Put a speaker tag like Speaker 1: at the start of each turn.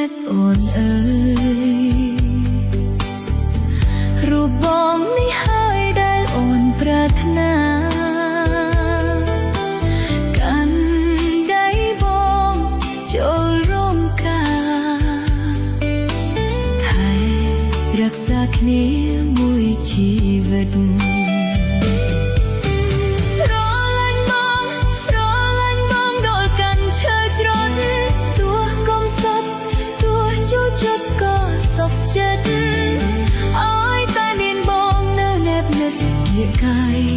Speaker 1: ចិត្តអូនអើយរូបបងនេះហើយដែលអូនប្រាថ្នាកាន់ដៃបងចូលរោងការថែរក្សាគ្នាមួយជីវិតចិត្តឲ្យតែមានបងនៅណែបនឹកជាកាយ